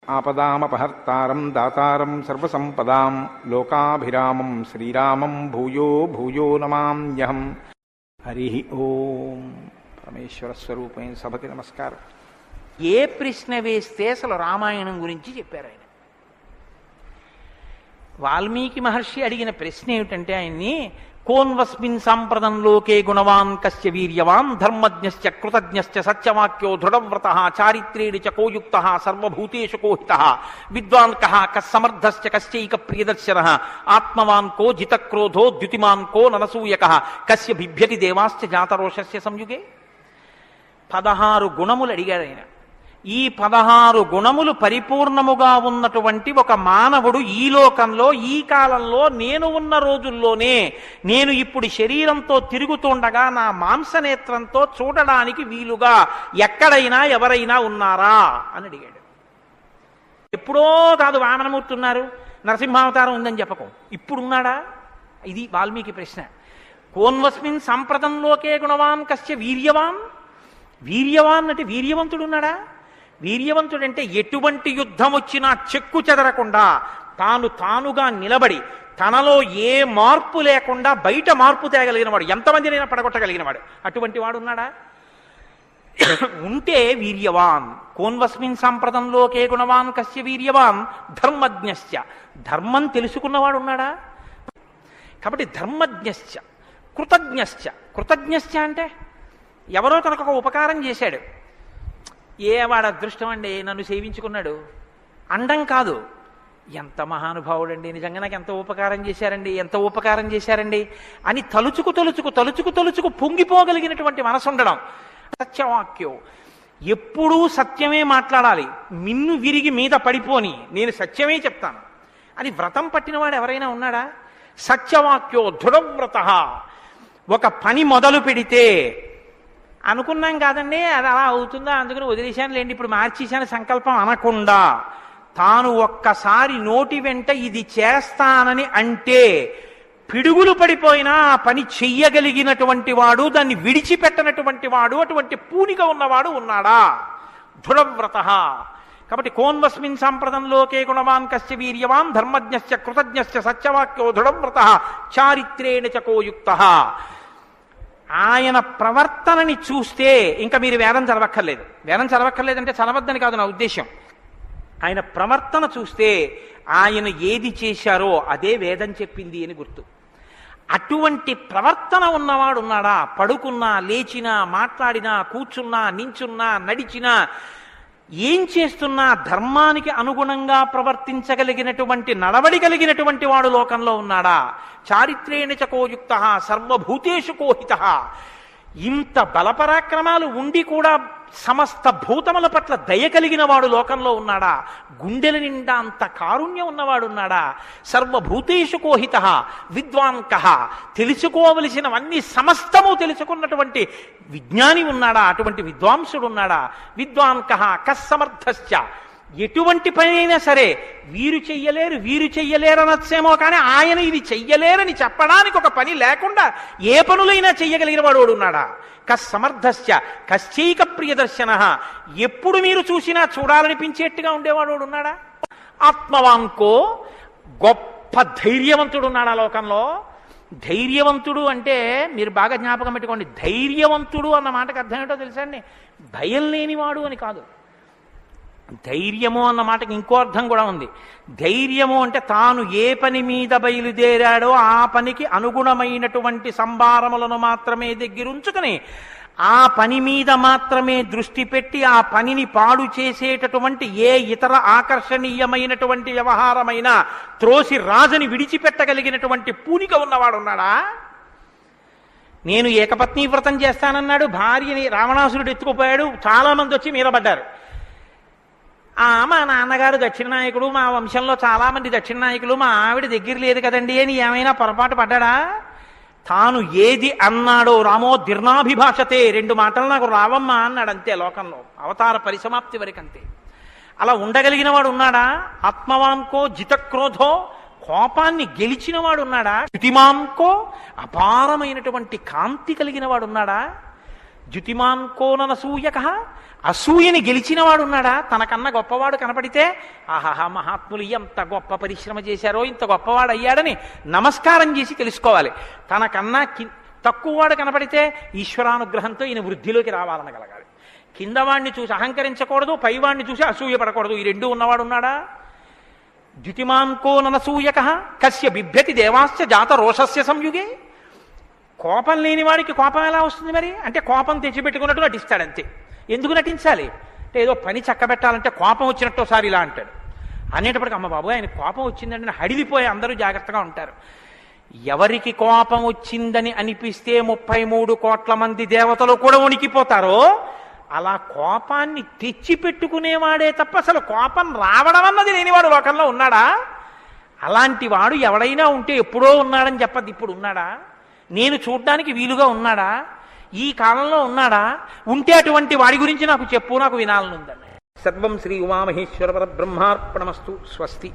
ఆపదామపహర్తారం దాతారం సర్వసంపదాం లోకాభిరామం శ్రీరామం భూయో భూయో నమామ్యహం. హరి ఓం. పరమేశ్వర స్వరూపమైన సభకి నమస్కారం. ఏ ప్రశ్న వేస్తే అసలు రామాయణం గురించి చెప్పారు ఆయన. వాల్మీకి మహర్షి అడిగిన ప్రశ్న ఏమిటంటే ఆయన్ని, కోన్వస్మిన్ సాంప్రదం లోకే గుణవాన్ కస్య వీర్యవాన్ ధర్మజ్ఞశ్చ కృతజ్ఞశ్చ సత్యవాక్యో దృఢవ్రతః చారిత్రేణ చ కోయుక్తః సర్వభూతేషు కోహితః విద్వాన్ కః కస్సమర్థశ్చ కశ్చైక ప్రియదర్శనః ఆత్మవాన్ కో జితక్రోధో ద్యుతిమాన్ కో ననసూయకః కస్య బిభ్యతి దేవాశ్చ జాతరోషస్య సంయుగే. 16 గుణములు అడిగాడు ఆయన. ఈ 16 గుణములు పరిపూర్ణముగా ఉన్నటువంటి ఒక మానవుడు ఈ లోకంలో ఈ కాలంలో నేను ఉన్న రోజుల్లోనే, నేను ఇప్పుడు శరీరంతో తిరుగుతుండగా నా మాంసనేత్రంతో చూడడానికి వీలుగా ఎక్కడైనా ఎవరైనా ఉన్నారా అని అడిగాడు. ఎప్పుడో కాదు వామనమూర్తి ఉన్నారు, నరసింహావతారం ఉందని చెప్పకు, ఇప్పుడున్నాడా? ఇది వాల్మీకి ప్రశ్న. కోన్వస్మిన్ సంప్రదంలోకే గుణవాన్ కస్య వీర్యవాన్. వీర్యవాన్ అంటే వీర్యవంతుడు ఉన్నాడా? వీర్యవంతుడంటే ఎటువంటి యుద్ధం వచ్చినా చెక్కు చెదరకుండా తానుగా నిలబడి తనలో ఏ మార్పు లేకుండా బయట మార్పు తేగలిగినవాడు, ఎంతమందినైనా పడగొట్టగలిగినవాడు. అటువంటి వాడు ఉన్నాడా? ఉంటే వీర్యవాన్. కోన్వస్మిన్ సంప్రదంలోకే గుణవాన్ కస్య వీర్యవాన్ ధర్మజ్ఞశ్చ. ధర్మం తెలుసుకున్నవాడు ఉన్నాడా? కాబట్టి ధర్మజ్ఞశ్చ కృతజ్ఞశ్చ. కృతజ్ఞశ్చ అంటే ఎవరో తనకు ఒక ఉపకారం చేశాడు, వాడు అదృష్టం అండి నన్ను సేవించుకున్నాడు అండం కాదు, ఎంత మహానుభావుడండి, నిజంగా నాకు ఎంత ఉపకారం చేశారండి అని తలుచుకు పొంగిపోగలిగినటువంటి మనసు ఉండడం. సత్యవాక్యం, ఎప్పుడూ సత్యమే మాట్లాడాలి, మిన్ను విరిగి మీద పడిపోని నేను సత్యమే చెప్తాను అని వ్రతం పట్టినవాడు ఎవరైనా ఉన్నాడా? సత్యవాక్యో దృఢవ్రతః. ఒక పని మొదలు పెడితే అనుకున్నాం కాదండి అది అలా అవుతుందా అందుకని వదిలేశాను లేండి ఇప్పుడు మార్చేశాను సంకల్పం అనకుండా తాను ఒక్కసారి నోటి వెంట ఇది చేస్తానని అంటే పిడుగులు పడిపోయినా ఆ పని చెయ్యగలిగినటువంటి వాడు, దాన్ని విడిచిపెట్టనటువంటి వాడు, అటువంటి పూనిక ఉన్నవాడు ఉన్నాడా? దృఢవ్రతః. కాబట్టి కోన్వస్మిన్ సంప్రదంలోకే గుణవాన్ కస్య వీర్యవాన్ ధర్మజ్ఞశ్చ కృతజ్ఞశ్చ సత్యవాక్యో దృఢవ్రతః చారిత్రేణ చ కోయుక్తః. ఆయన ప్రవర్తనని చూస్తే ఇంకా మీరు వేదం చదవక్కర్లేదంటే చదవద్దని కాదు నా ఉద్దేశం. ఆయన ప్రవర్తన చూస్తే ఆయన ఏది చేశారో అదే వేదం చెప్పింది అని గుర్తు. అటువంటి ప్రవర్తన ఉన్నవాడు ఉన్నాడా? పడుకున్నా, లేచినా, మాట్లాడినా, కూర్చున్నా, నించున్నా, నడిచినా, ఏం చేస్తున్నా ధర్మానికి అనుగుణంగా ప్రవర్తించగలిగినటువంటి నడవడి కలిగినటువంటి వాడు లోకంలో ఉన్నాడా? చారిత్రేణ చ కోయుక్తః సర్వభూతేషు కోహితః. ఇంత బలపరాక్రమాలు ఉండి కూడా సమస్త భూతముల పట్ల దయ కలిగిన వాడు లోకంలో ఉన్నాడా? గుండెల నిండా అంత కారుణ్యం ఉన్నవాడు ఉన్నాడా? సర్వభూతేషు కోహితః విద్వాన్ కః. తెలుసుకోవలసినవన్నీ సమస్తము తెలుసుకున్నటువంటి విజ్ఞాని ఉన్నాడా? అటువంటి విద్వాంసుడు ఉన్నాడా? విద్వాన్ కః కస్సమర్థశ్చ. ఎటువంటి పని అయినా సరే వీరు చెయ్యలేరు అనొచ్చేమో కానీ ఆయన ఇది చెయ్యలేరని చెప్పడానికి ఒక పని లేకుండా ఏ పనులైనా చెయ్యగలిగిన వాడు ఉన్నాడా? కస్సమర్థశ్చ కశ్చైక ప్రియదర్శనః. ఎప్పుడు మీరు చూసినా చూడాలనిపించేట్టుగా ఉండేవాడు ఉన్నాడా? ఆత్మవాంకో. గొప్ప ధైర్యవంతుడు ఉన్నాడా లోకంలో? ధైర్యవంతుడు అంటే మీరు బాగా జ్ఞాపకం పెట్టుకోండి, ధైర్యవంతుడు అన్న మాటకు అర్థం ఏంటో తెలుసా అండి? భయం లేనివాడు అని కాదు. ధైర్యము అన్న మాటకి ఇంకో అర్థం కూడా ఉంది. ధైర్యము అంటే తాను ఏ పని మీద బయలుదేరాడో ఆ పనికి అనుగుణమైనటువంటి సంభారములను మాత్రమే దగ్గరుంచుకుని ఆ పని మీద మాత్రమే దృష్టి పెట్టి ఆ పనిని పాడు చేసేటటువంటి ఏ ఇతర ఆకర్షణీయమైనటువంటి వ్యవహారమైనా త్రోసి రాజని విడిచిపెట్టగలిగినటువంటి పూనిక ఉన్నవాడు ఉన్నాడా? నేను ఏకపత్ని వ్రతం చేస్తానన్నాడు, భార్యని రావణాసురుడు ఎత్తుకుపోయాడు, చాలా మంది వచ్చి మీరబడ్డారు. మా నాన్నగారు దక్షిణ నాయకుడు, మా వంశంలో చాలా మంది దక్షిణ నాయకులు, మా ఆవిడ దగ్గర లేదు కదండి అని ఏమైనా పొరపాటు పడ్డాడా? తాను ఏది అన్నాడో రామో దీర్ణాభిభాషతే, 2 మాటలు నాకు రావమ్మా అన్నాడు అంతే. లోకంలో అవతార పరిసమాప్తి వరకంతే. అలా ఉండగలిగిన వాడు ఉన్నాడా? ఆత్మవాంకో జితక్రోధో. కోపాన్ని గెలిచిన వాడు ఉన్నాడా? యుతిమాంకో. అపారమైనటువంటి కాంతి కలిగిన వాడు ఉన్నాడా? ద్యుతిమాన్ కోననసూయక, అసూయని గెలిచినవాడు ఉన్నాడా? తనకన్నా గొప్పవాడు కనపడితే ఆహాహా మహాత్ములు ఎంత గొప్ప పరిశ్రమ చేశారో, ఇంత గొప్పవాడు అయ్యాడని నమస్కారం చేసి తెలుసుకోవాలి. తనకన్నా తక్కువవాడు కనపడితే ఈశ్వరానుగ్రహంతో ఈయన వృద్ధిలోకి రావాలనగలగాలి. కిందవాడిని చూసి అహంకరించకూడదు, పైవాడిని చూసి అసూయ పడకూడదు. ఈ రెండు ఉన్నవాడు ఉన్నాడా? ద్యుతిమాన్ కోననసూయక కస్య బిభ్యతి దేవాశ్చ జాత రోషస్య సంయుగే. కోపం లేని వాడికి కోపం ఎలా వస్తుంది మరి? అంటే కోపం తెచ్చిపెట్టుకున్నట్టు నటిస్తాడు అంతే. ఎందుకు నటించాలి అంటే ఏదో పని చక్కబెట్టాలంటే కోపం వచ్చినట్టు ఒకసారి ఇలా అంటాడు. అనేటప్పటికి అమ్మ బాబు ఆయన కోపం వచ్చిందంటే హడిలిపోయి అందరూ జాగ్రత్తగా ఉంటారు. ఎవరికి కోపం వచ్చిందని అనిపిస్తే 33 కోట్ల మంది దేవతలు కూడా వణికిపోతారో అలా కోపాన్ని తెచ్చిపెట్టుకునేవాడే తప్ప అసలు కోపం రావడం అన్నది లేనివాడు లోకంలో ఉన్నాడా? అలాంటి వాడు ఎవడైనా ఉంటే ఎప్పుడో ఉన్నాడని చెప్పద్దు, ఇప్పుడు ఉన్నాడా? నేను చూడ్డానికి వీలుగా ఉన్నాడా? ఈ కాలంలో ఉన్నాడా? ఉంటే అటువంటి వాడి గురించి నాకు చెప్పు, నాకు వినాలనుందండి. సర్వం శ్రీ ఉమామహేశ్వర పరబ్రహ్మార్పణమస్తు. స్వస్తి.